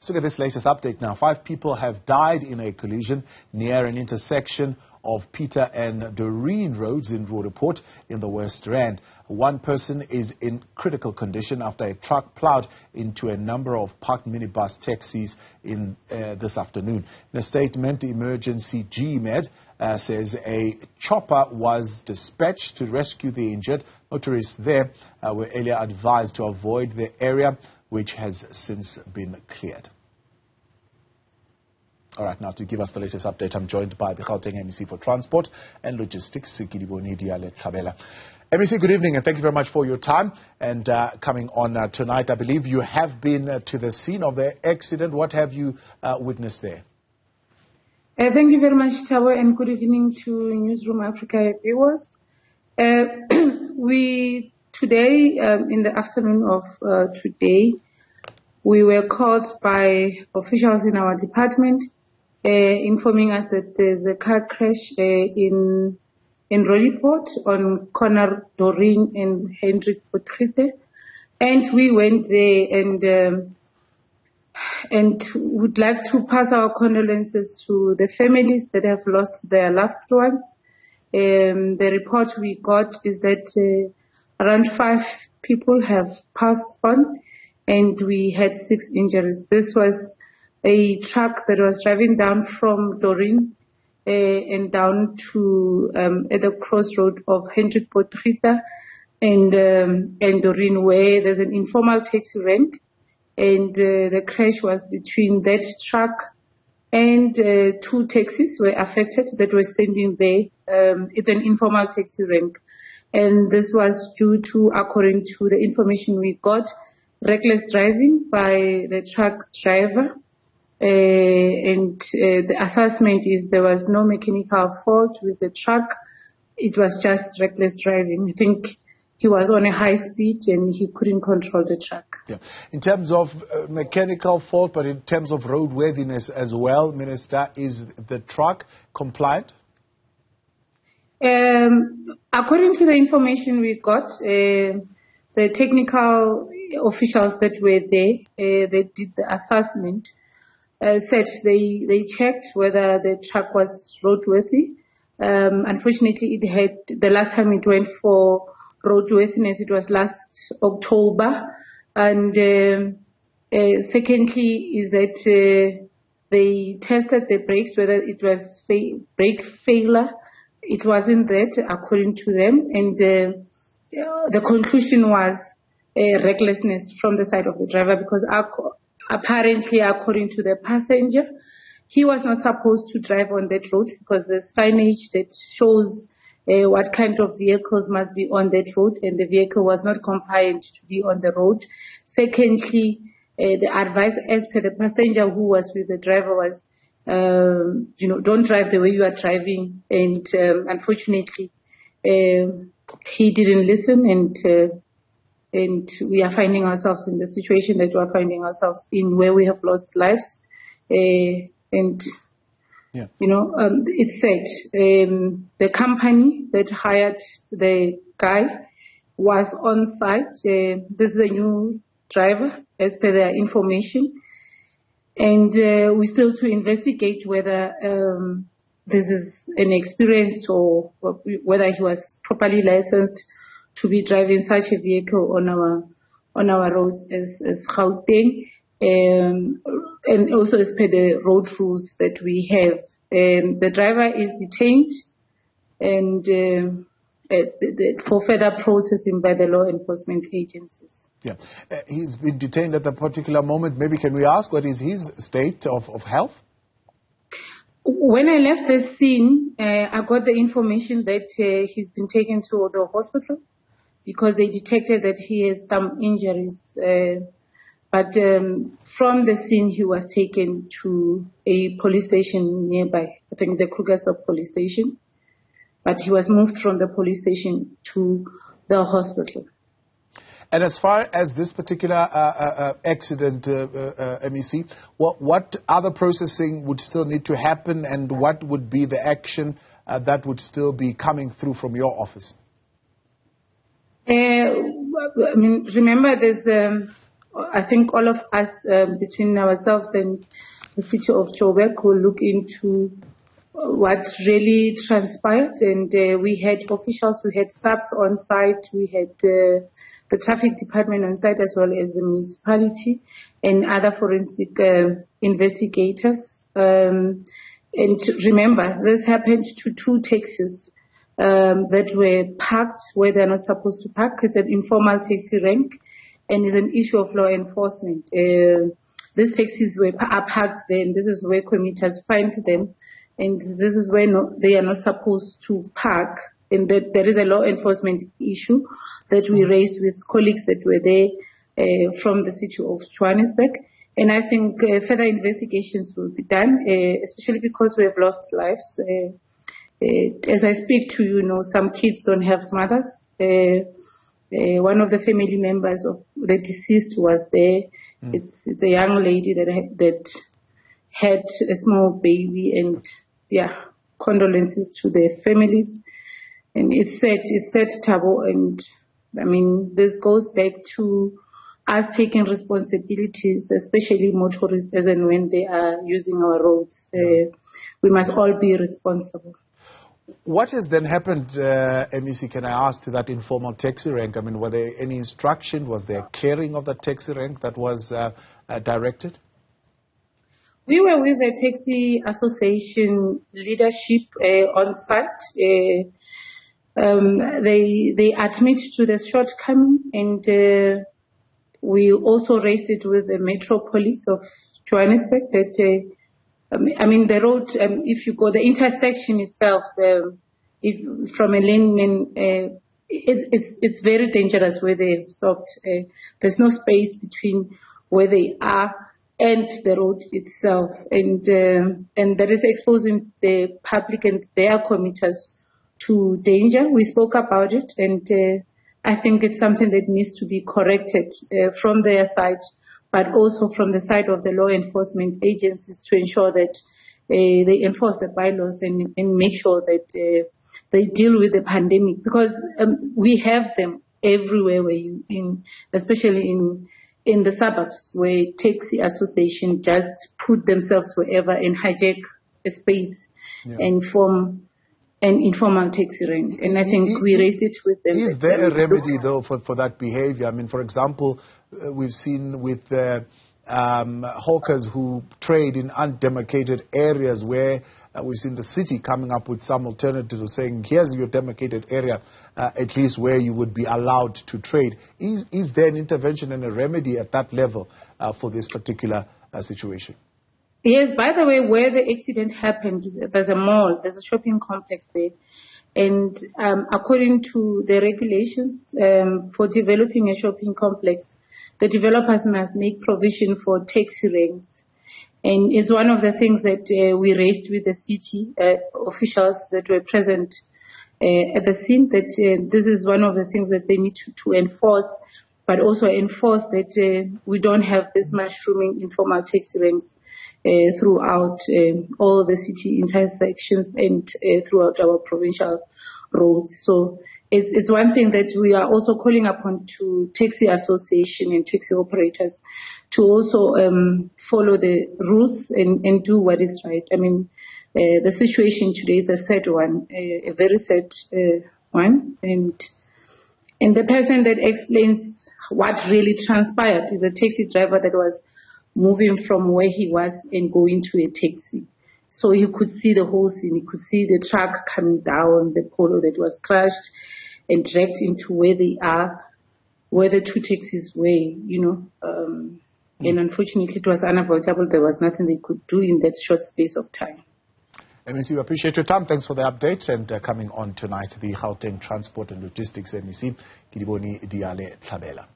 Let's look at this latest update now. 5 people have died in a collision near an intersection of Peter and Doreen roads in Roodepoort in the West Rand. One person is in critical condition after a truck ploughed into a number of parked minibus taxis in this afternoon. In a statement, Emergency GMED says a chopper was dispatched to rescue the injured. Motorists there were earlier advised to avoid the area, which has since been cleared. All right, now to give us the latest update, I'm joined by the Gauteng MEC for Transport and Logistics, Kedibone Diale-Tlabela. MEC, good evening, and thank you very much for your time and coming on tonight. I believe you have been to the scene of the accident. What have you witnessed there? Thank you very much, Tabo, and good evening to Newzroom Afrika viewers. Today, in the afternoon of today, we were called by officials in our department informing us that there's a car crash in Roodepoort on corner Doreen and Roodepoort. And we went there and would like to pass our condolences to the families that have lost their loved ones. The report we got is that around 5 people have passed on, and we had 6 injuries. This was a truck that was driving down from Doreen and down to at the crossroad of Roodepoort and Doreen, where there's an informal taxi rank, and the crash was between that truck and 2 taxis were affected that were standing there. It's an informal taxi rank. And this was due to, according to the information we got, reckless driving by the truck driver. The assessment is there was no mechanical fault with the truck. It was just reckless driving. I think he was on a high speed and he couldn't control the truck. Yeah. In terms of mechanical fault, but in terms of roadworthiness as well, Minister, is the truck compliant? According to the information we got, the technical officials that were there, they did the assessment, said they checked whether the truck was roadworthy. Unfortunately, the last time it went for roadworthiness, it was last October. And secondly is that they tested the brakes, whether it was brake failure. It wasn't that, according to them, and the conclusion was recklessness from the side of the driver, because apparently, according to the passenger, he was not supposed to drive on that road because the signage that shows what kind of vehicles must be on that road, and the vehicle was not compliant to be on the road. Secondly, the advice as per the passenger who was with the driver was, don't drive the way you are driving. And unfortunately, he didn't listen, and we are finding ourselves in the situation that we are finding ourselves in, where we have lost lives. Yeah. It's sad. The company that hired the guy was on site. This is a new driver, as per their information. And we still to investigate whether this is an experience or whether he was properly licensed to be driving such a vehicle on our roads as Gauteng, and also as per the road rules that we have. The driver is detained and for further processing by the law enforcement agencies. Yeah, he's been detained at the particular moment. Maybe can we ask what is his state of health? When I left the scene, I got the information that he's been taken to the hospital because they detected that he has some injuries. But from the scene, he was taken to a police station nearby, I think the Krugersdorp police station. But he was moved from the police station to the hospital. And as far as this particular accident, MEC, what other processing would still need to happen, and what would be the action that would still be coming through from your office? Remember, there's I think all of us, between ourselves and the city of Joburg, will look into what really transpired. And we had officials, we had subs on site, we had the traffic department on site, as well as the municipality and other forensic investigators. And remember, this happened to 2 taxis that were parked where they're not supposed to park. It's an informal taxi rank, and it's an issue of law enforcement. These taxis are parked there, and this is where commuters find them, and this is where they are not supposed to park. And that there is a law enforcement issue that we raised with colleagues that were there from the city of Johannesburg. And I think further investigations will be done, especially because we have lost lives. As I speak to you, some kids don't have mothers. One of the family members of the deceased was there. It's a young lady that had a small baby, and condolences to their families. And it's sad, Thabo, and I mean, this goes back to us taking responsibilities, especially motorists, as and when they are using our roads. We must all be responsible. What has then happened, MEC, can I ask, to that informal taxi rank? I mean, were there any instruction? Was there clearing of that taxi rank that was directed? We were with the taxi association leadership on site. They admit to the shortcoming, and we also raised it with the Metro Police of Johannesburg that I mean, the road, if you go, the intersection itself, if from a layman, it's very dangerous where they've stopped. There's no space between where they are and the road itself, and that is exposing the public and their commuters to danger. We spoke about it, and I think it's something that needs to be corrected from their side, but also from the side of the law enforcement agencies, to ensure that they enforce the bylaws and make sure that they deal with the pandemic, because we have them everywhere, especially in the suburbs, where taxi association just put themselves wherever and hijack a space and form an informal taxi rank. And I think we raised it with them. Is there a remedy, though, for that behavior? I mean, for example, we've seen with hawkers who trade in undemarcated areas where we've seen the city coming up with some alternatives of saying, here's your demarcated area, at least where you would be allowed to trade. Is there an intervention and a remedy at that level for this particular situation? Yes, by the way, where the accident happened, there's a mall, there's a shopping complex there. And according to the regulations for developing a shopping complex, the developers must make provision for taxi ranks. And it's one of the things that we raised with the city officials that were present at the scene, that this is one of the things that they need to enforce, but also enforce that we don't have this mushrooming informal taxi ranks throughout all the city intersections and throughout our provincial roads. So it's one thing that we are also calling upon to taxi association and taxi operators to also follow the rules and do what is right. I mean, the situation today is a sad one, a very sad one, and the person that explains what really transpired is a taxi driver that was moving from where he was and going to a taxi. So he could see the whole scene. He could see the truck coming down, the polo that was crushed and dragged into where they are, where the 2 taxis were, and unfortunately it was unavoidable. There was nothing they could do in that short space of time. MEC, we appreciate your time. Thanks for the update and coming on tonight, the Gauteng Transport and Logistics MEC, Kedibone Diale-Tlabela.